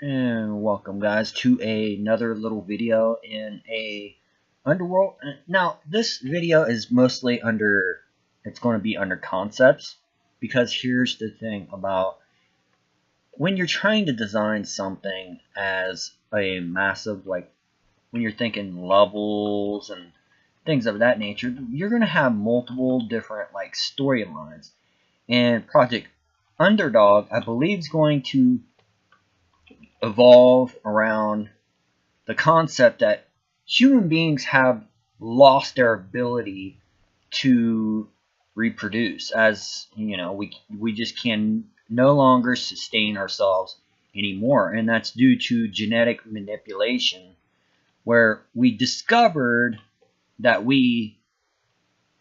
And welcome guys to another little video in a underworld. Now this video is mostly it's going to be under concepts, because here's the thing about when you're trying to design something as a massive, like when you're thinking levels and things of that nature, you're going to have multiple different like storylines. And Project Underdog, I believe, is going to evolve around the concept that human beings have lost their ability to reproduce. As you know, we just can no longer sustain ourselves anymore, and that's due to genetic manipulation, where we discovered that we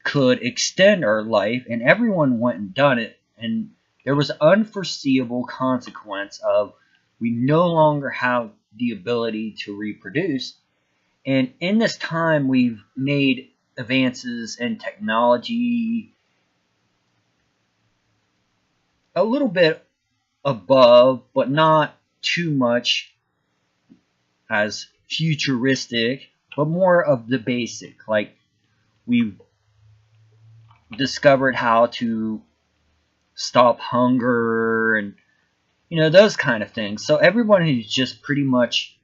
could extend our life, and everyone went and done it, and there was an unforeseeable consequence of we no longer have the ability to reproduce. And in this time, we've made advances in technology a little bit above, but not too much as futuristic, but more of the basic. Like, we've discovered how to stop hunger and those kind of things. So everyone who's just pretty much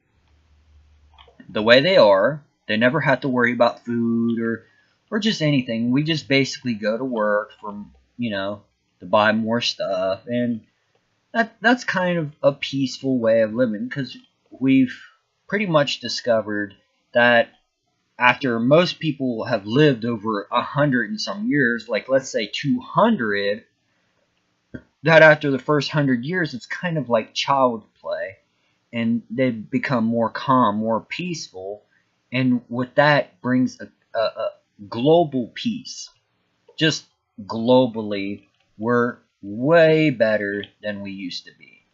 the way they are, they never have to worry about food or just anything. We just basically go to work for to buy more stuff, and that's kind of a peaceful way of living, because we've pretty much discovered that after most people have lived over 100 and some years, like let's say 200, that after the first 100 years, it's kind of like child play, and they become more calm, more peaceful, and with that brings a global peace. Just globally, we're way better than we used to be.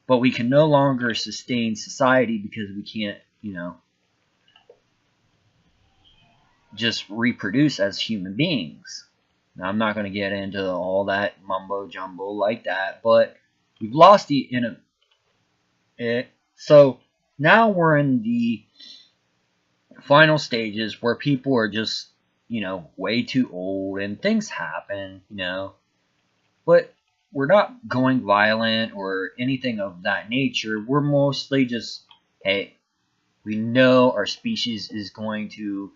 But we can no longer sustain society because we can't, just reproduce as human beings. Now, I'm not going to get into all that mumbo jumbo like that, but we've lost it. So now we're in the final stages where people are just, way too old and things happen, but we're not going violent or anything of that nature. We're mostly just, hey, we know our species is going to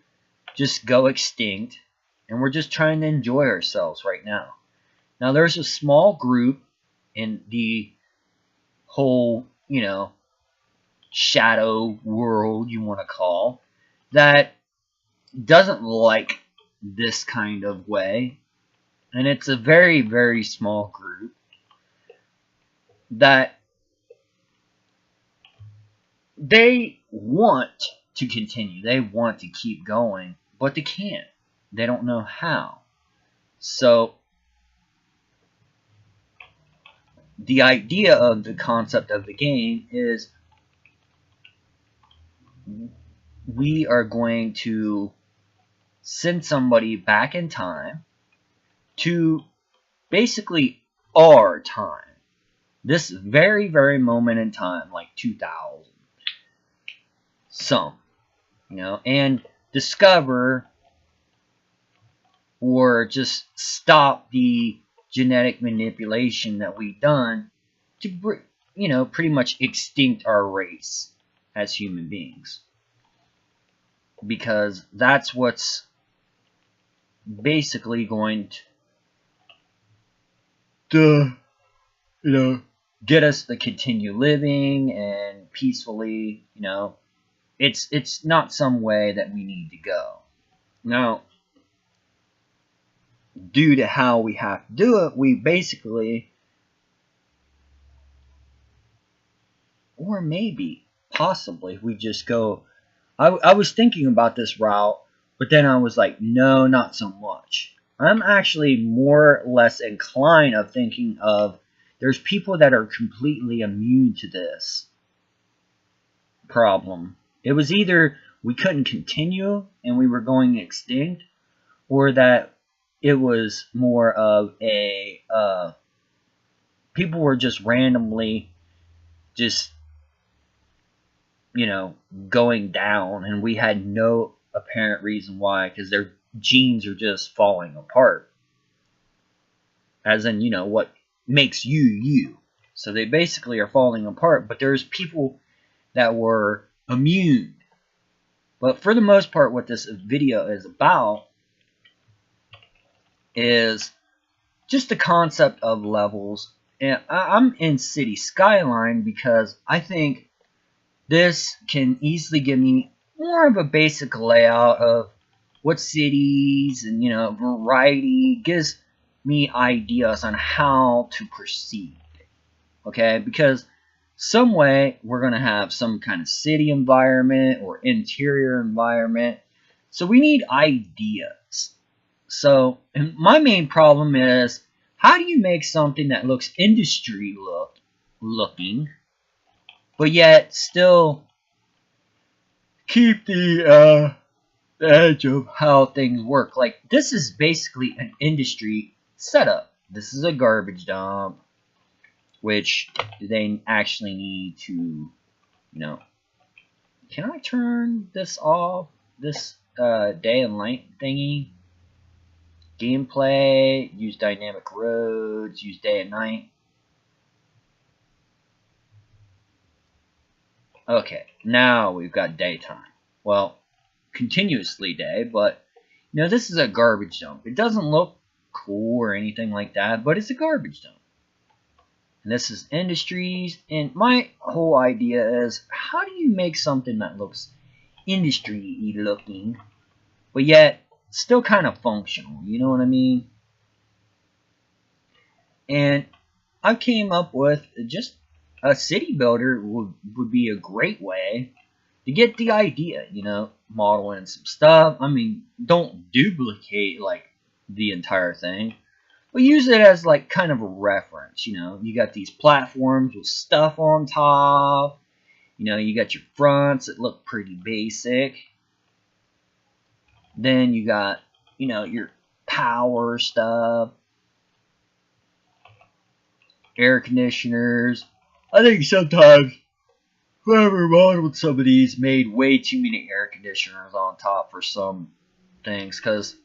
just go extinct, and we're just trying to enjoy ourselves right now. Now, there's a small group in the whole, shadow world, you want to call, that doesn't like this kind of way. And it's a very, very small group that they want to continue. They want to keep going, but they can't. They don't know how. So the idea of the concept of the game is we are going to send somebody back in time to basically our time. This very, very moment in time, like 2000. And discover or just stop the genetic manipulation that we've done to, pretty much extinct our race as human beings. Because that's what's basically going to, get us to continue living and peacefully, It's not some way that we need to go. Now, due to how we have to do it, we basically, or maybe, possibly, we just go. I was thinking about this route, but then I was like, no, not so much. I'm actually more or less inclined of thinking of there's people that are completely immune to this problem. It was either we couldn't continue and we were going extinct, or that it was more of a people were just randomly just, you know, going down, and we had no apparent reason why, because their genes are just falling apart. As in, you know, what makes you you. So they basically are falling apart, but there's people that were immune. But for the most part, what this video is about is just the concept of levels. And I'm in City Skyline because I think this can easily give me more of a basic layout of what cities and, you know, variety, gives me ideas on how to proceed. Okay, because some way we're going to have some kind of city environment or interior environment. So we need ideas. So and my main problem is, how do you make something that looks industry looking, but yet still keep the edge of how things work? Like, this is basically an industry setup. This is a garbage dump, which they actually need to, you know, can I turn this off? This day and night thingy. Gameplay, use dynamic roads, use day and night. Okay, now we've got daytime. Well, continuously day, but, you know, this is a garbage dump. It doesn't look cool or anything like that, but it's a garbage dump. And this is industries, and my whole idea is, how do you make something that looks industry-y looking, but yet still kind of functional, you know what I mean? And I came up with just a city builder would be a great way to get the idea, you know, model in some stuff. I mean, don't duplicate like the entire thing, but use it as like kind of a reference. You know, you got these platforms with stuff on top. You know, you got your fronts that look pretty basic. Then you got, you know, your power stuff, air conditioners. I think sometimes whoever modeled some of these made way too many air conditioners on top for some things, because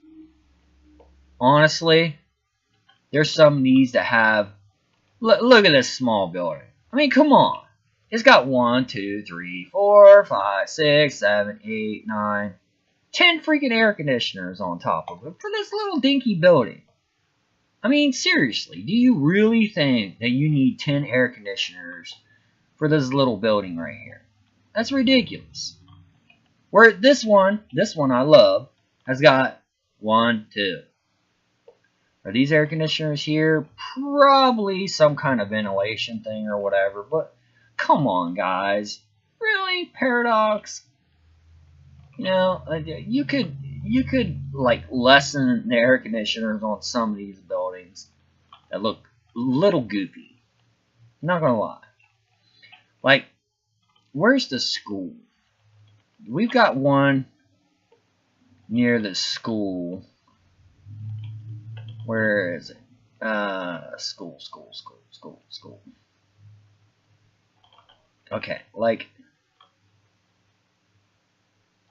honestly, there's some of these that have, look at this small building. I mean, come on. It's got 1, 2, 3, 4, 5, 6, 7, 8, 9, 10 freaking air conditioners on top of it for this little dinky building. I mean, seriously, do you really think that you need 10 air conditioners for this little building right here? That's ridiculous. Where this one I love, has got 1, 2. Are these air conditioners here? Probably some kind of ventilation thing or whatever, but come on, guys. Really? Paradox? You know, you could like lessen the air conditioners on some of these buildings that look a little goofy. Not gonna lie. Like, where's the school? We've got one near the school. Where is it? School. Okay, like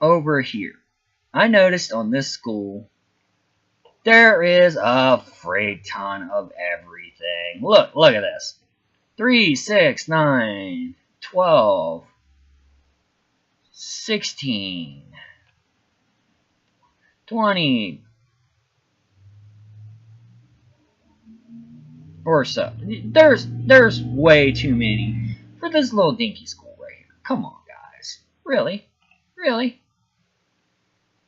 over here. I noticed on this school there is a freight ton of everything. Look at this. 3, 6, 9, 12, 16, 20, or so. There's way too many for this little dinky school right here. Come on, guys. Really? Really?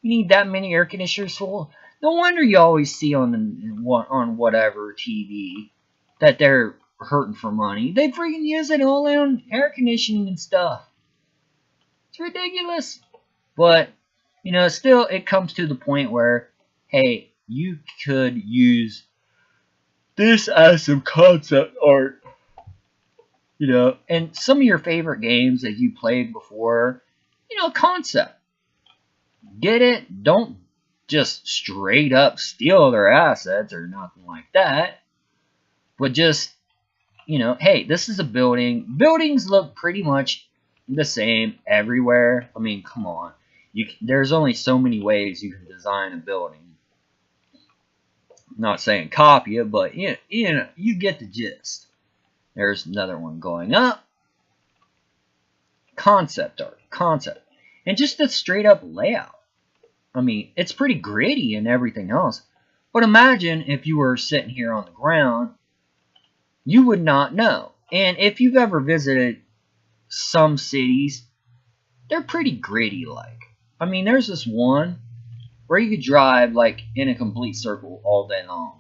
You need that many air conditioners full? No wonder you always see on whatever TV that they're hurting for money. They freaking use it all on air conditioning and stuff. It's ridiculous. But, you know, still it comes to the point where, hey, you could use this as some concept art. You know, and some of your favorite games that you played before, you know, concept. Get it? Don't just straight up steal their assets or nothing like that. But just you know, hey, this is a building. Buildings look pretty much the same everywhere. I mean, come on. There's only so many ways you can design a building. I'm not saying copy it, but you know, you get the gist. There's another one going up. Concept art. Concept. And just the straight up layout. I mean, it's pretty gritty and everything else. But imagine if you were sitting here on the ground, you would not know. And if you've ever visited some cities, they're pretty gritty like. I mean, there's this one where you could drive like in a complete circle all day long.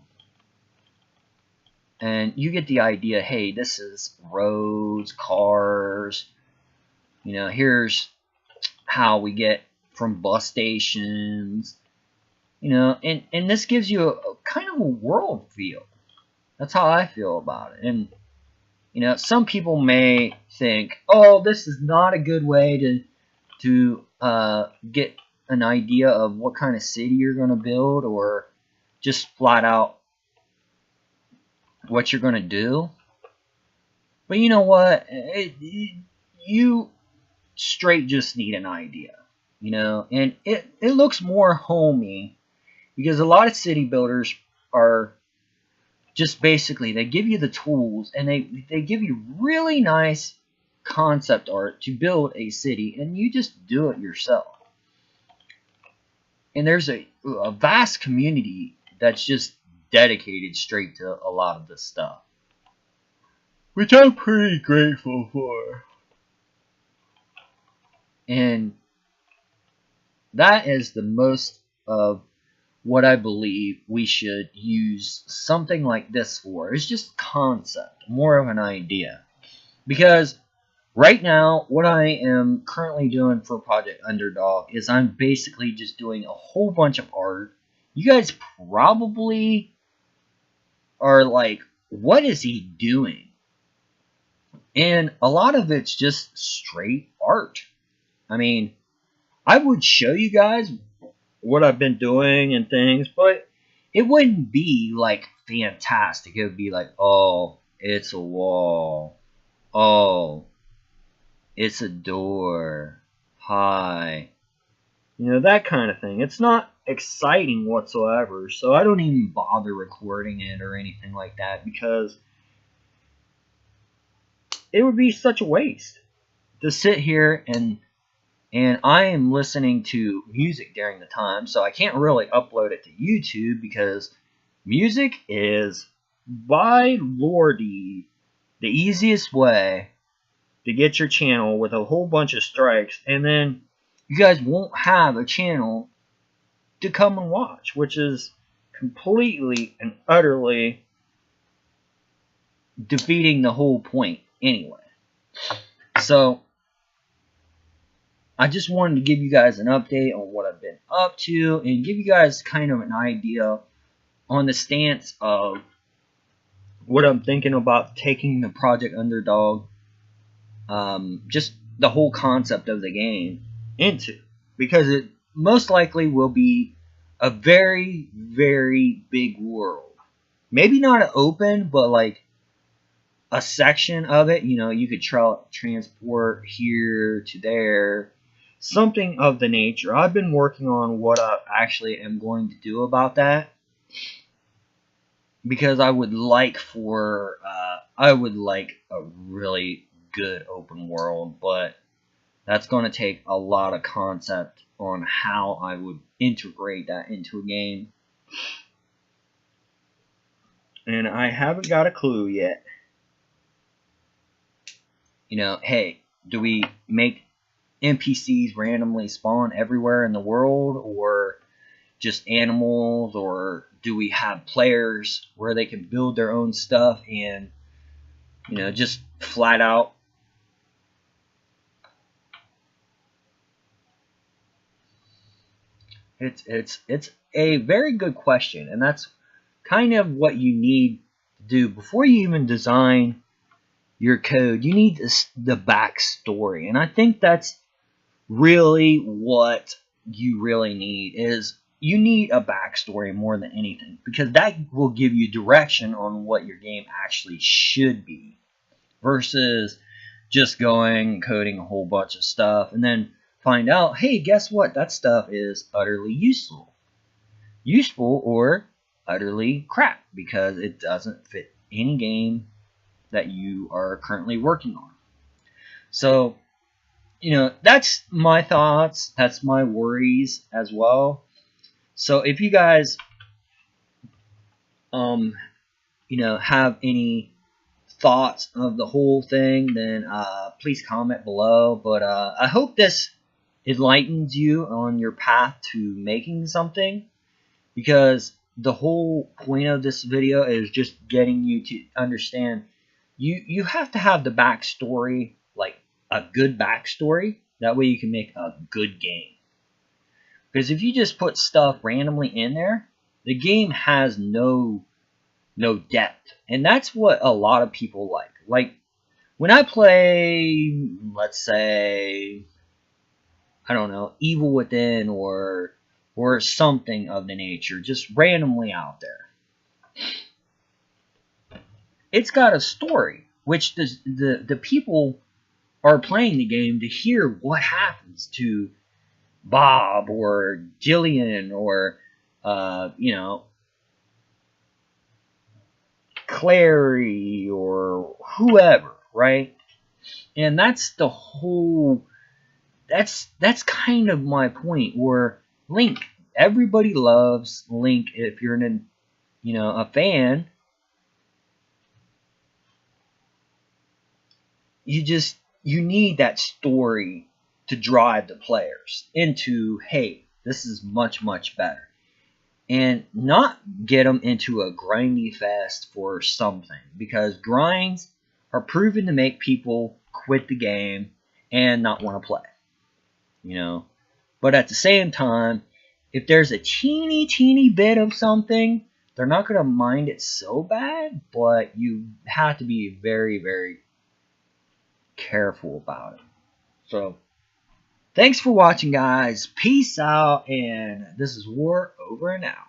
And you get the idea, hey, this is roads, cars, you know, here's how we get from bus stations, you know, and this gives you a kind of a world feel. That's how I feel about it. And, you know, some people may think, oh, this is not a good way to get an idea of what kind of city you're going to build, or just flat out what you're going to do. But you know what? You straight just need an idea, you know, and it looks more homey, because a lot of city builders are just basically, they give you the tools and they give you really nice concept art to build a city, and you just do it yourself. And there's a vast community that's just dedicated straight to a lot of this stuff, which I'm pretty grateful for. And that is the most of what I believe we should use something like this for. It's just concept, more of an idea. Because right now, what I am currently doing for Project Underdog is I'm basically just doing a whole bunch of art. You guys probably are like, what is he doing? And a lot of it's just straight art. I mean, I would show you guys what I've been doing and things, but it wouldn't be like fantastic. It would be like, oh, it's a wall. Oh, it's a door. Hi. You know, that kind of thing. It's not exciting whatsoever, so I don't even bother recording it or anything like that, because it would be such a waste to sit here and I am listening to music during the time, so I can't really upload it to YouTube, because music is, by lordy, the easiest way to get your channel with a whole bunch of strikes, and then you guys won't have a channel to come and watch, which is completely and utterly defeating the whole point anyway. So I just wanted to give you guys an update on what I've been up to, and give you guys kind of an idea on the stance of what I'm thinking about taking the Project Underdog, just the whole concept of the game, into. Because it most likely will be a very, very big world. Maybe not an open, but like a section of it. You know, you could transport here to there. Something of the nature. I've been working on what I actually am going to do about that, because I would like a really good open world, but that's going to take a lot of concept on how I would integrate that into a game, and I haven't got a clue yet. You know, hey, do we make NPCs randomly spawn everywhere in the world, or just animals, or do we have players where they can build their own stuff and, you know, just flat out it's a very good question, and that's kind of what you need to do before you even design your code. You need the backstory, and I think that's really what you really need, is you need a backstory more than anything, because that will give you direction on what your game actually should be, versus just going coding a whole bunch of stuff and then find out, hey, guess what? That stuff is utterly useful or utterly crap because it doesn't fit any game that you are currently working on. So, that's my thoughts. That's my worries as well. So if you guys, have any thoughts of the whole thing, then please comment below. But I hope this enlightens you on your path to making something, because the whole point of this video is just getting you to understand you have to have the backstory, like a good backstory. That way you can make a good game. Because if you just put stuff randomly in there, the game has no depth. And that's what a lot of people like. Like, when I play, let's say, I don't know, Evil Within or something of the nature, just randomly out there, it's got a story, which the people are playing the game to hear what happens to Bob or Jillian or, Clary or whoever, right? And that's the whole, that's kind of my point, where Link, everybody loves Link. If you're a fan, you need that story to drive the players into, hey, this is much, much better. And not get them into a grindy fest for something, because grinds are proven to make people quit the game and not want to play. But at the same time, if there's a teeny bit of something, they're not going to mind it so bad, but you have to be very, very careful about it. So, thanks for watching, guys. Peace out, and this is War over and out.